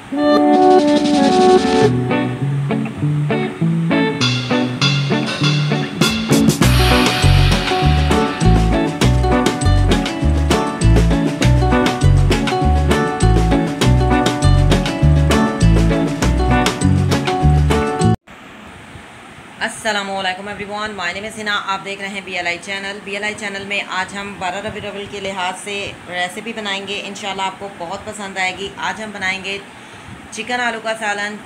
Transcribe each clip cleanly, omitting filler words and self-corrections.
अस्सलामुअलैकुम everyone, my name is Hina. आप देख रहे हैं BLI चैनल। BLI चैनल में आज हम 12 रबीउल अव्वल के लिहाज से रेसिपी बनाएंगे। इंशाल्लाह आपको बहुत पसंद आएगी। आज हम बनाएंगे चिकन आलू का सालन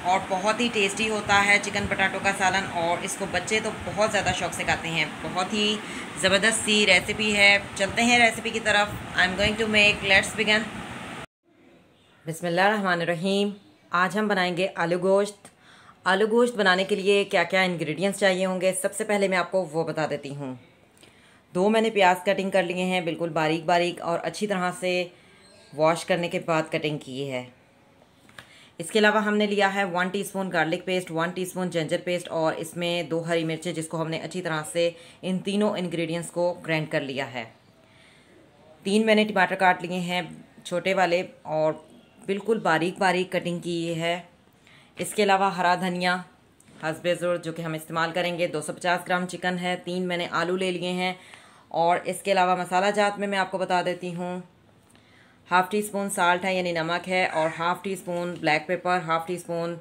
और बहुत ही टेस्टी होता है चिकन पटाटो का सालन, और इसको बच्चे तो बहुत ज़्यादा शौक से खाते हैं। बहुत ही ज़बरदस्त सी रेसिपी है। चलते हैं रेसिपी की तरफ। I am going to make, let's begin. बिस्मिल्लाहिर्रहमानिर्रहीम। आज हम बनाएंगे आलू गोश्त। आलू गोश्त बनाने के लिए क्या क्या इंग्रेडिएंट्स चाहिए होंगे, सबसे पहले मैं आपको वो बता देती हूँ। 2 मैंने प्याज कटिंग कर लिए हैं, बिल्कुल बारीक बारीक, और अच्छी तरह से वॉश करने के बाद कटिंग की है। इसके अलावा हमने लिया है 1 teaspoon garlic paste, 1 teaspoon ginger paste, और इसमें 2 हरी मिर्चें जिसको हमने अच्छी तरह से इन तीनों इंग्रेडिएंट्स को ग्राइंड कर लिया है। 3 मैंने टमाटर काट लिए हैं छोटे वाले, और बिल्कुल बारीक बारीक कटिंग की है। इसके अलावा हरा धनिया हस्बे ज़रूरत जो कि हम इस्तेमाल करेंगे। 250 ग्राम चिकन है। 3 मैंने आलू ले लिए हैं। और इसके अलावा मसाला जात में मैं आपको बता देती हूँ, 1/2 टीस्पून साल्ट है यानी नमक है, और 1/2 teaspoon black pepper, 1/2 teaspoon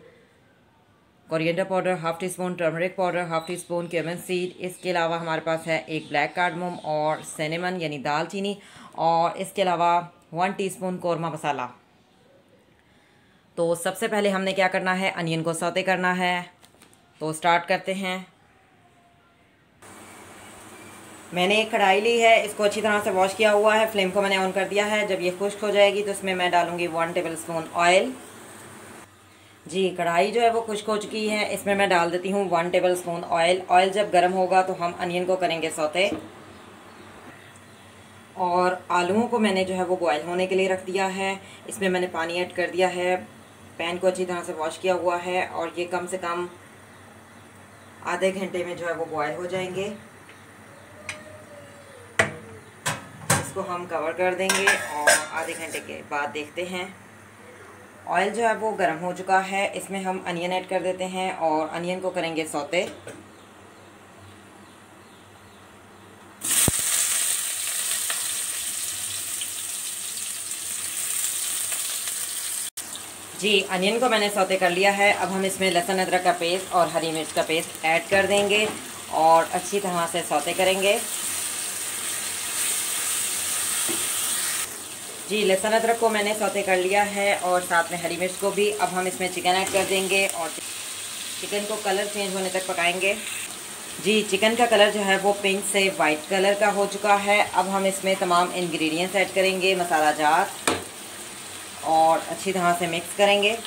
coriander powder, 1/2 teaspoon turmeric powder, 1/2 teaspoon cumin seed. इसके अलावा हमारे पास है 1 ब्लैक कार्डमम और सिनेमन यानी दालचीनी, और इसके अलावा 1 टीस्पून कौरमा मसाला। तो सबसे पहले हमने क्या करना है, अनियन को सौते करना है। तो स्टार्ट करते हैं। मैंने एक कढ़ाई ली है, इसको अच्छी तरह से वॉश किया हुआ है। फ्लेम को मैंने ऑन कर दिया है। जब ये खुश्क हो जाएगी तो इसमें मैं डालूंगी 1 टेबलस्पून ऑयल। जी, कढ़ाई जो है वो खुश्क हो चुकी है। इसमें मैं डाल देती हूँ 1 टेबलस्पून ऑयल। ऑयल जब गर्म होगा तो हम अनियन को करेंगे सौते, और आलूओं को मैंने जो है वो बॉयल होने के लिए रख दिया है। इसमें मैंने पानी ऐड कर दिया है। पैन को अच्छी तरह से वॉश किया हुआ है, और ये कम से कम आधे घंटे में जो है वो बॉयल हो जाएंगे। इसको हम कवर कर देंगे और आधे घंटे के बाद देखते हैं। ऑयल जो है वो गर्म हो चुका है। इसमें हम अनियन ऐड कर देते हैं और अनियन को करेंगे सौते। जी, अनियन को मैंने सौते कर लिया है। अब हम इसमें लहसुन अदरक का पेस्ट और हरी मिर्च का पेस्ट ऐड कर देंगे और अच्छी तरह से सौते करेंगे। जी, लहसुन अदरक को मैंने सौते कर लिया है और साथ में हरी मिर्च को भी। अब हम इसमें चिकन ऐड कर देंगे और चिकन को कलर चेंज होने तक पकाएंगे। जी, चिकन का कलर जो है वो पिंक से वाइट कलर का हो चुका है। अब हम इसमें तमाम इंग्रेडिएंट्स ऐड करेंगे, मसाला जात, और अच्छी तरह से मिक्स करेंगे।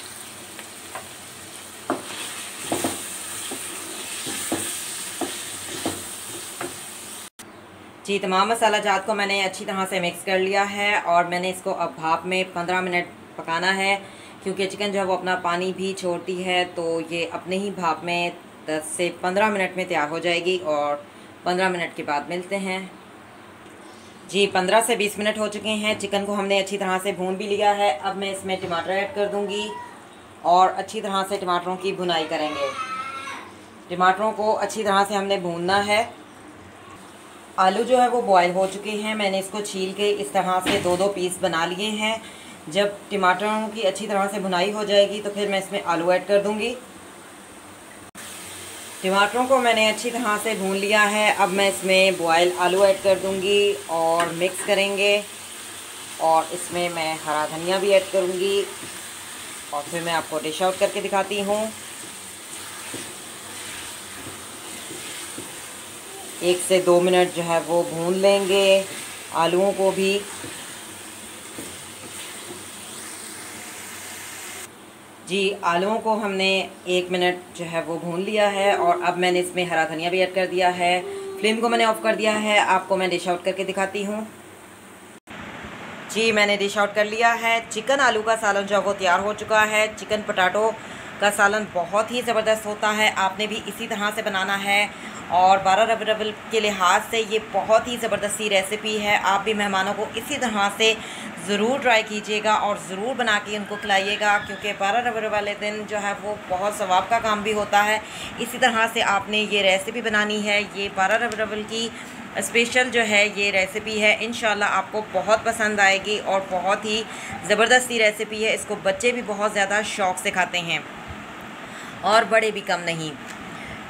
जी, तमाम मसाला जात को मैंने अच्छी तरह से मिक्स कर लिया है, और मैंने इसको अब भाप में 15 मिनट पकाना है, क्योंकि चिकन जो है वो अपना पानी भी छोड़ती है। तो ये अपने ही भाप में 10 से 15 मिनट में तैयार हो जाएगी, और 15 मिनट के बाद मिलते हैं। जी, 15 से 20 मिनट हो चुके हैं। चिकन को हमने अच्छी तरह से भून भी लिया है। अब मैं इसमें टमाटर ऐड कर दूंगी और अच्छी तरह से टमाटरों की भुनाई करेंगे। टमाटरों को अच्छी तरह से हमने भूनना है। आलू जो है वो बॉयल हो चुके हैं। मैंने इसको छील के इस तरह से 2-2 पीस बना लिए हैं। जब टमाटरों की अच्छी तरह से भुनाई हो जाएगी तो फिर मैं इसमें आलू ऐड कर दूंगी। टमाटरों को मैंने अच्छी तरह से भून लिया है। अब मैं इसमें बॉयल आलू ऐड कर दूंगी और मिक्स करेंगे, और इसमें मैं हरा धनिया भी ऐड करूंगी, और फिर मैं आपको डिश आउट करके दिखाती हूँ। 1 से 2 मिनट जो है वो भून लेंगे आलूओं को भी। जी, आलूओं को हमने 1 मिनट जो है वो भून लिया है, और अब मैंने इसमें हरा धनिया भी ऐड कर दिया है। फ्लेम को मैंने ऑफ़ कर दिया है। आपको मैं डिश आउट करके दिखाती हूँ। जी, मैंने डिश आउट कर लिया है। चिकन आलू का सालन जो है वो तैयार हो चुका है। चिकन पटाटो का सालन बहुत ही ज़बरदस्त होता है। आपने भी इसी तरह से बनाना है, और 12 रबी के लिहाज से ये बहुत ही ज़बरदस्ती रेसिपी है। आप भी मेहमानों को इसी तरह से ज़रूर ट्राई कीजिएगा और ज़रूर बना के उनको खिलाइएगा, क्योंकि 12 रबी वाले दिन जो है वो बहुत सवाब का काम भी होता है। इसी तरह से आपने ये रेसिपी बनानी है। ये 12 रबी की स्पेशल जो है ये रेसिपी है। इंशाल्लाह आपको बहुत पसंद आएगी और बहुत ही ज़बरदस्ती रेसिपी है। इसको बच्चे भी बहुत ज़्यादा शौक़ से खाते हैं और बड़े भी कम नहीं।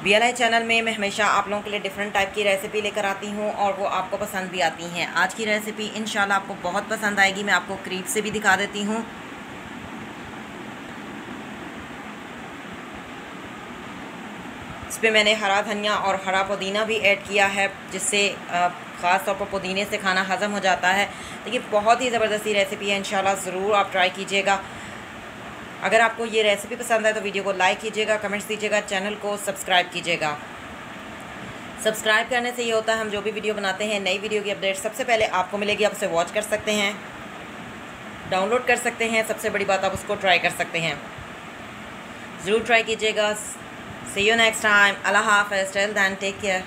BLI चैनल में मैं हमेशा आप लोगों के लिए डिफरेंट टाइप की रेसिपी लेकर आती हूँ और वो आपको पसंद भी आती हैं। आज की रेसिपी इंशाल्लाह आपको बहुत पसंद आएगी। मैं आपको करीब से भी दिखा देती हूँ। इस पर मैंने हरा धनिया और हरा पुदीना भी ऐड किया है, जिससे ख़ास तौर पर पुदीने से खाना हज़म हो जाता है। तो ये बहुत ही ज़बरदस्ती रेसिपी है। इंशाल्लाह ज़रूर आप ट्राई कीजिएगा। अगर आपको ये रेसिपी पसंद आए तो वीडियो को लाइक कीजिएगा, कमेंट्स दीजिएगा, चैनल को सब्सक्राइब कीजिएगा। सब्सक्राइब करने से ये होता है हम जो भी वीडियो बनाते हैं, नई वीडियो की अपडेट सबसे पहले आपको मिलेगी। आप उसे वॉच कर सकते हैं, डाउनलोड कर सकते हैं, सबसे बड़ी बात आप उसको ट्राई कर सकते हैं। ज़रूर ट्राई कीजिएगा। See you next time. अल्लाह हाफ़िज़। Till then take care.